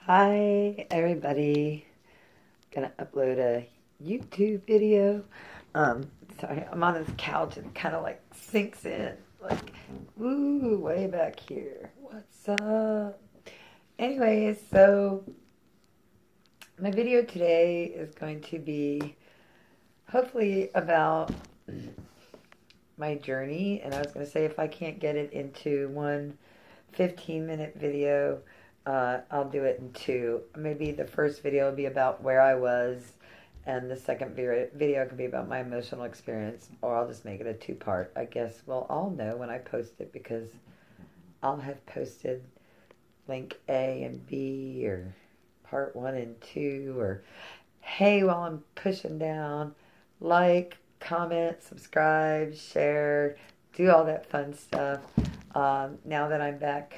Hi everybody, gonna upload a YouTube video. Sorry, I'm on this couch and it kind of like sinks in, like, woo, way back here. What's up? Anyways, so my video today is going to be hopefully about my journey, and I was gonna say if I can't get it into one 15-minute video, I'll do it in two. Maybe the first video will be about where I was, and the second video can be about my emotional experience, or I'll just make it a two-part. I guess we'll all know when I post it, because I'll have posted link A and B, or part 1 and 2, or hey, while I'm pushing down, like, comment, subscribe, share, do all that fun stuff. Now that I'm back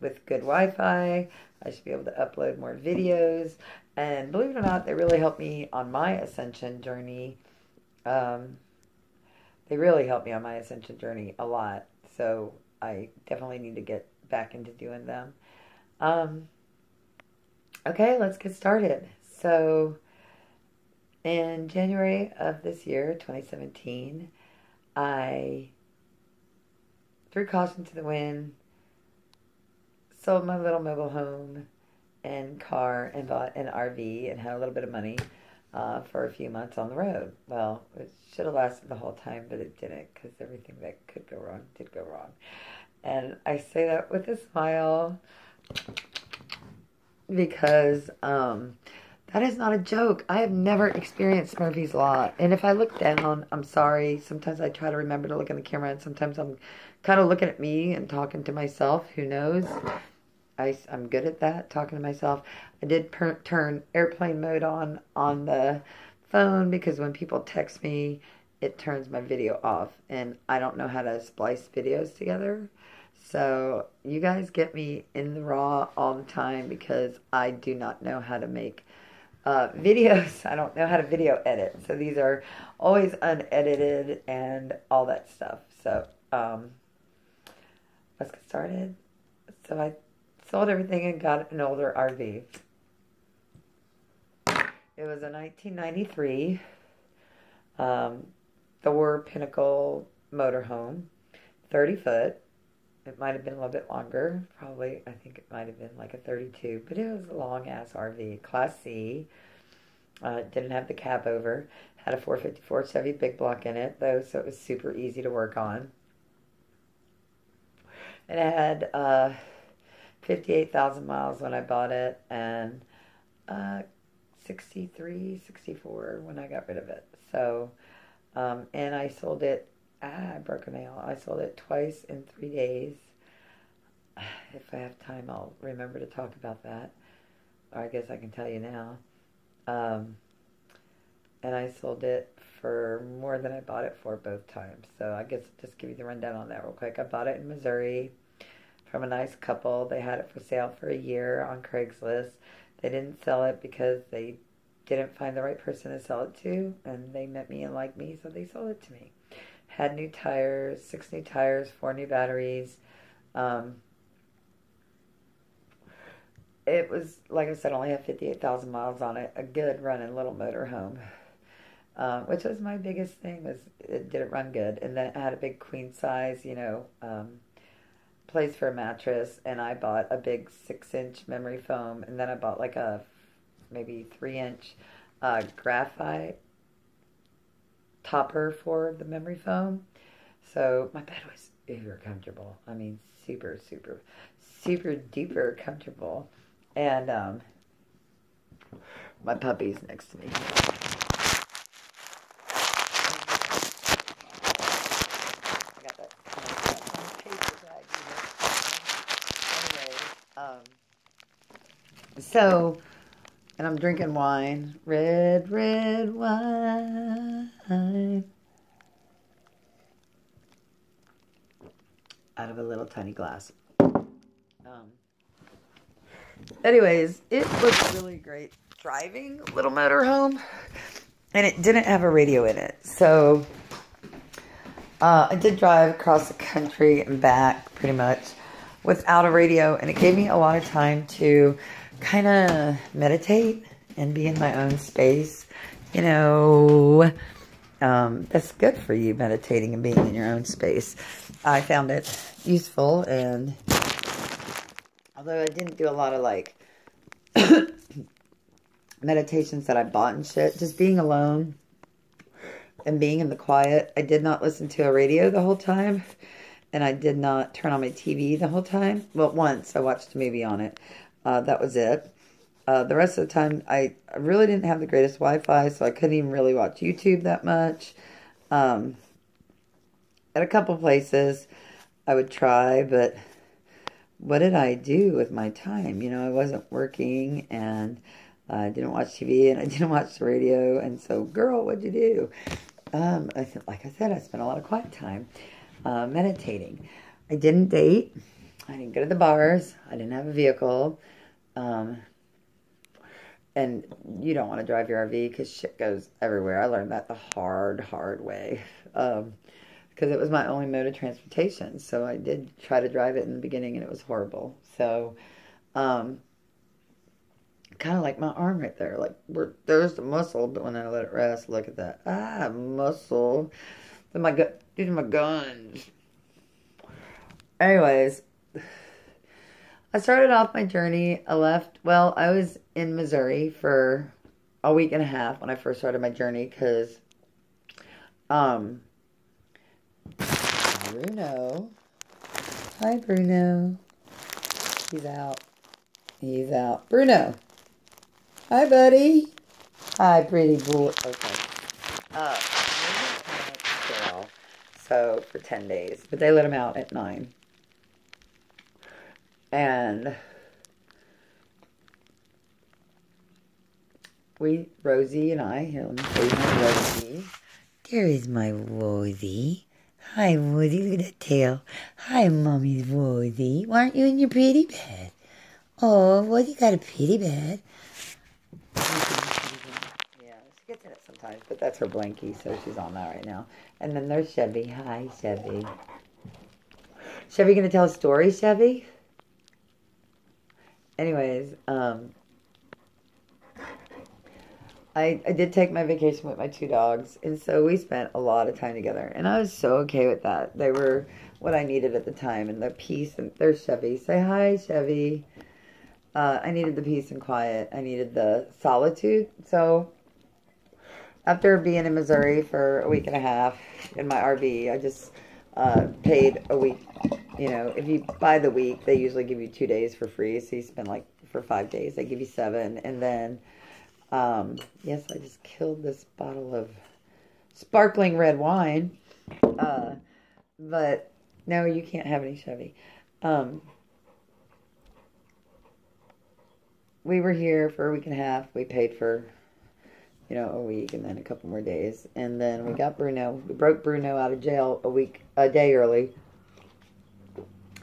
with good Wi-Fi, I should be able to upload more videos, and believe it or not, they really helped me on my ascension journey. They really helped me on my ascension journey a lot, so I definitely need to get back into doing them. Okay, let's get started. So in January of this year, 2017, I threw caution to the wind, sold my little mobile home and car, and bought an RV, and had a little bit of money for a few months on the road. Well, it should have lasted the whole time, but it didn't, because everything that could go wrong did go wrong. And I say that with a smile, because that is not a joke. I have never experienced Murphy's Law. And if I look down, I'm sorry. Sometimes I try to remember to look in the camera, and sometimes I'm kind of looking at me and talking to myself. Who knows? I'm good at that, talking to myself. I did turn airplane mode on the phone, because when people text me, it turns my video off. And I don't know how to splice videos together. So you guys get me in the raw all the time, because I do not know how to make videos. I don't know how to video edit. So these are always unedited and all that stuff. So let's get started. So I sold everything and got an older RV. It was a 1993 Thor Pinnacle motorhome, 30 foot. It might have been a little bit longer. Probably, I think it might have been like a 32. But it was a long-ass RV. Class C. Didn't have the cab over. Had a 454 Chevy big block in it, though, so it was super easy to work on. And it had 58,000 miles when I bought it, and 63, 64 when I got rid of it. So, and I sold it. I broke a nail. I sold it twice in 3 days. If I have time, I'll remember to talk about that. Or I guess I can tell you now. And I sold it for more than I bought it for both times. So I guess I'll just give you the rundown on that real quick. I bought it in Missouri from a nice couple. They had it for sale for a year on Craigslist. They didn't sell it because they didn't find the right person to sell it to. And they met me and liked me, so they sold it to me. Had new tires, 6 new tires, 4 new batteries. It was, like I said, only had 58,000 miles on it. A good running little motorhome, which was my biggest thing, was did it run good. And then it had a big queen size, place for a mattress. And I bought a big 6-inch memory foam. And then I bought like a maybe 3-inch graphite topper for the memory foam. So my bed was uber comfortable. I mean, super, super, super duper comfortable. And my puppy's next to me. I got that paper bag here. Anyway, so, and I'm drinking wine. Red, red wine. Out of a little tiny glass. Anyways, it was really great driving little motorhome, and it didn't have a radio in it. So I did drive across the country and back pretty much without a radio, and it gave me a lot of time to kind of meditate and be in my own space. You know, that's good for you, meditating and being in your own space. I found it useful, and although I didn't do a lot of like meditations that I bought and shit, just being alone and being in the quiet. I did not listen to a radio the whole time, and I did not turn on my TV the whole time. Well, once I watched a movie on it. That was it. The rest of the time, I really didn't have the greatest Wi-Fi, so I couldn't even really watch YouTube that much. At a couple places, I would try, but what did I do with my time? You know, I wasn't working, and I didn't watch TV, and I didn't watch the radio, and so, girl, what'd you do? Like I said, I spent a lot of quiet time meditating. I didn't date. I didn't go to the bars. I didn't have a vehicle. And you don't want to drive your RV because shit goes everywhere. I learned that the hard way. Because it was my only mode of transportation. So I did try to drive it in the beginning, and it was horrible. So, kind of like my arm right there. Like, there's the muscle, but when I let it rest, look at that. Ah, muscle. These are my guns. Anyways, I started off my journey. I was in Missouri for a week and a half when I first started my journey because, Bruno. Hi, Bruno. He's out. He's out. Bruno. Hi, buddy. Hi, pretty boy. Okay. So, for 10 days. But they let him out at 9. And Rosie and I, here, let me show you my Rosie. There is my Rosie. Hi, Rosie, look at that tail. Hi, Mommy's Rosie. Why aren't you in your pretty bed? Oh, Rosie got a pretty bed. Yeah, she gets in it sometimes, but that's her blankie, so she's on that right now. And then there's Chevy. Hi, Chevy. Chevy gonna tell a story, Chevy? Anyways, I did take my vacation with my 2 dogs, and so we spent a lot of time together, and I was so okay with that. They were what I needed at the time, and the peace, and there's Chevy. Say hi, Chevy. I needed the peace and quiet. I needed the solitude. So after being in Missouri for a week and a half in my RV, I just paid a week. You know, if you buy the week, they usually give you 2 days for free. So you spend like for 5 days, they give you 7. And then, yes, I just killed this bottle of sparkling red wine. But no, you can't have any, Chevy. We were here for a week and a half. We paid for, you know, a week and then a couple more days. And then we got Bruno. We broke Bruno out of jail a day early.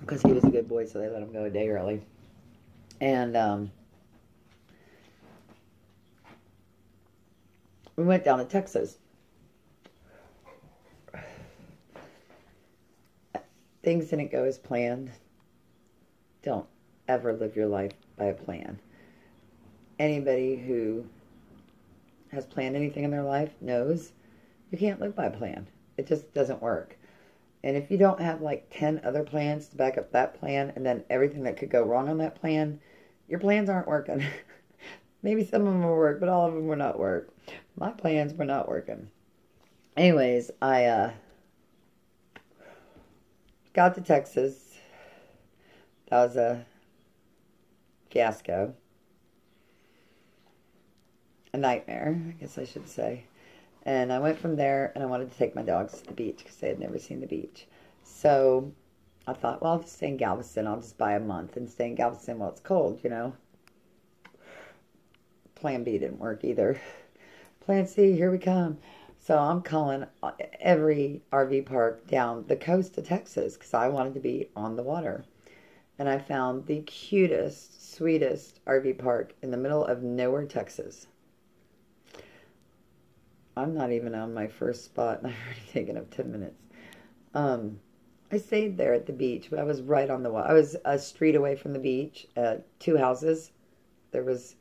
Because he was a good boy, so they let him go a day early. And we went down to Texas. Things didn't go as planned. Don't ever live your life by a plan. Anybody who has planned anything in their life knows you can't live by a plan. It just doesn't work. And if you don't have like 10 other plans to back up that plan, and then everything that could go wrong on that plan, your plans aren't working. Maybe some of them will work, but all of them will not work. My plans were not working. Anyways, I got to Texas. That was a fiasco. A nightmare, I guess I should say. And I went from there, and I wanted to take my dogs to the beach because they had never seen the beach. So I thought, well, I'll just stay in Galveston. I'll just buy a month and stay in Galveston while it's cold, you know. Plan B didn't work either. Plan C, here we come. So I'm calling every RV park down the coast of Texas because I wanted to be on the water. And I found the cutest, sweetest RV park in the middle of nowhere, Texas. I'm not even on my first spot, and I've already taken up 10 minutes. I stayed there at the beach, but I was right on the water. I was a street away from the beach, 2 houses. there was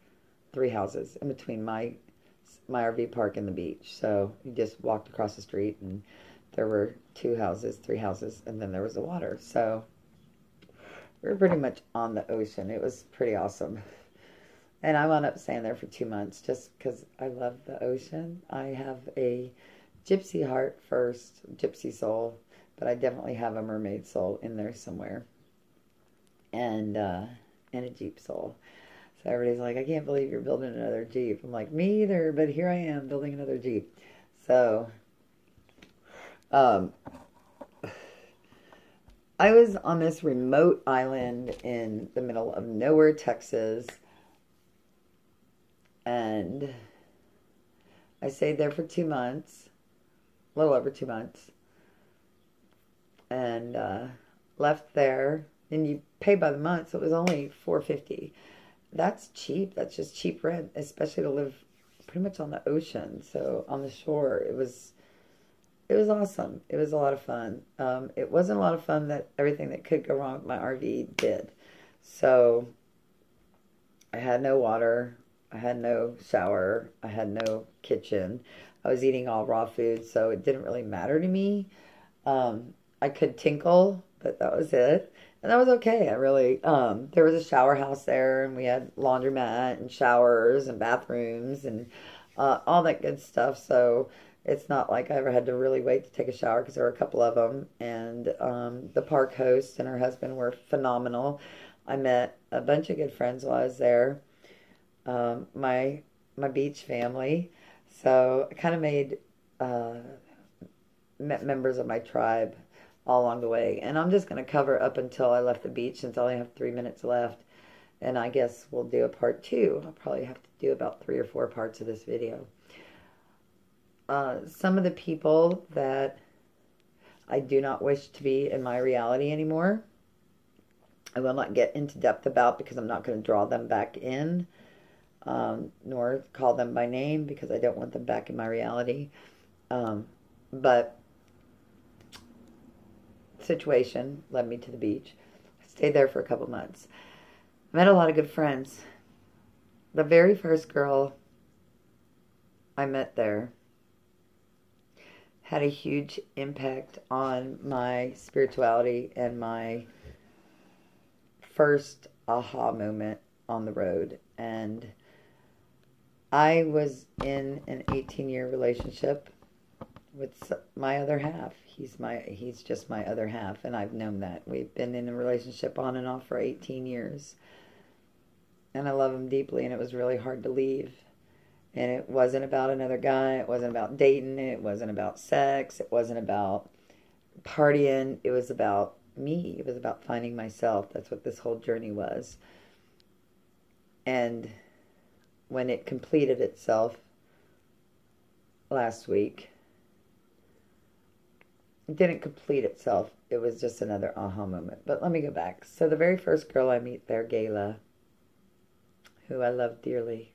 3 houses in between my RV park and the beach. So you just walked across the street and there were 2 houses, 3 houses, and then there was the water. So we were pretty much on the ocean. It was pretty awesome. And I wound up staying there for 2 months just because I love the ocean. I have a gypsy heart first, gypsy soul, but I definitely have a mermaid soul in there somewhere. And a Jeep soul. So everybody's like, I can't believe you're building another Jeep. I'm like, me either, but here I am building another Jeep. So, I was on this remote island in the middle of nowhere, Texas. And I stayed there for 2 months, a little over 2 months. And left there. And you pay by the month, so it was only $4.50. That's cheap. That's just cheap rent, especially to live pretty much on the ocean. So on the shore, it was awesome. It was a lot of fun. It wasn't a lot of fun that everything that could go wrong with my RV did. So I had no water. I had no shower. I had no kitchen. I was eating all raw food, so it didn't really matter to me. I could tinkle, but that was it. And that was okay. I really, there was a shower house there, and we had laundromat and showers and bathrooms and all that good stuff. So it's not like I ever had to really wait to take a shower because there were a couple of them. And the park host and her husband were phenomenal. I met a bunch of good friends while I was there. My beach family. So I kind of met members of my tribe all along the way. And I'm just going to cover up until I left the beach since I only have 3 minutes left. And I guess we'll do a part 2. I'll probably have to do about 3 or 4 parts of this video. Some of the people that I do not wish to be in my reality anymore, I will not get into depth about because I'm not going to draw them back in, nor call them by name because I don't want them back in my reality. But situation led me to the beach. I stayed there for a couple months. I met a lot of good friends. The very first girl I met there had a huge impact on my spirituality and my first aha moment on the road. And I was in an 18-year relationship with my other half. He's just my other half, and I've known that. We've been in a relationship on and off for 18 years. And I love him deeply, and it was really hard to leave. And it wasn't about another guy. It wasn't about dating. It wasn't about sex. It wasn't about partying. It was about me. It was about finding myself. That's what this whole journey was. And when it completed itself last week, it didn't complete itself. It was just another aha moment. But let me go back. So the very first girl I meet there, Gayla, who I love dearly,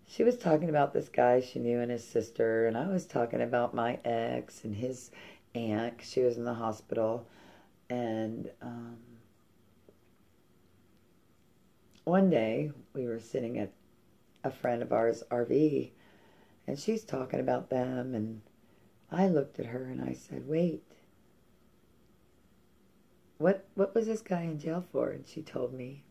she was talking about this guy she knew and his sister, and I was talking about my ex and his aunt. She was in the hospital. And one day we were sitting at a friend of ours' RV, and she's talking about them, and I looked at her and I said, wait, what was this guy in jail for? And she told me.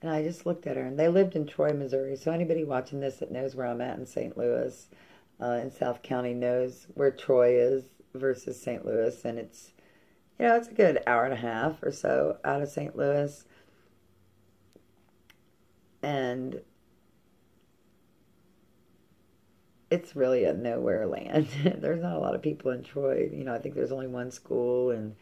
And I just looked at her, and they lived in Troy, Missouri. So anybody watching this that knows where I'm at in St. Louis, in South County, knows where Troy is versus St. Louis. And it's, it's a good hour and a half or so out of St. Louis. And it's really a nowhere land. There's not a lot of people in Troy. I think there's only one school and,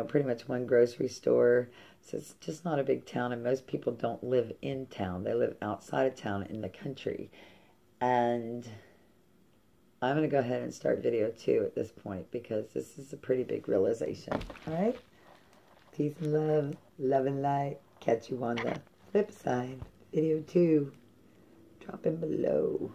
pretty much one grocery store. So it's just not a big town, and most people don't live in town. They live outside of town in the country. And I'm going to go ahead and start video 2 at this point because this is a pretty big realization. All right? Peace and love. Love and light. Catch you on the flip side. Video 2. Drop in below.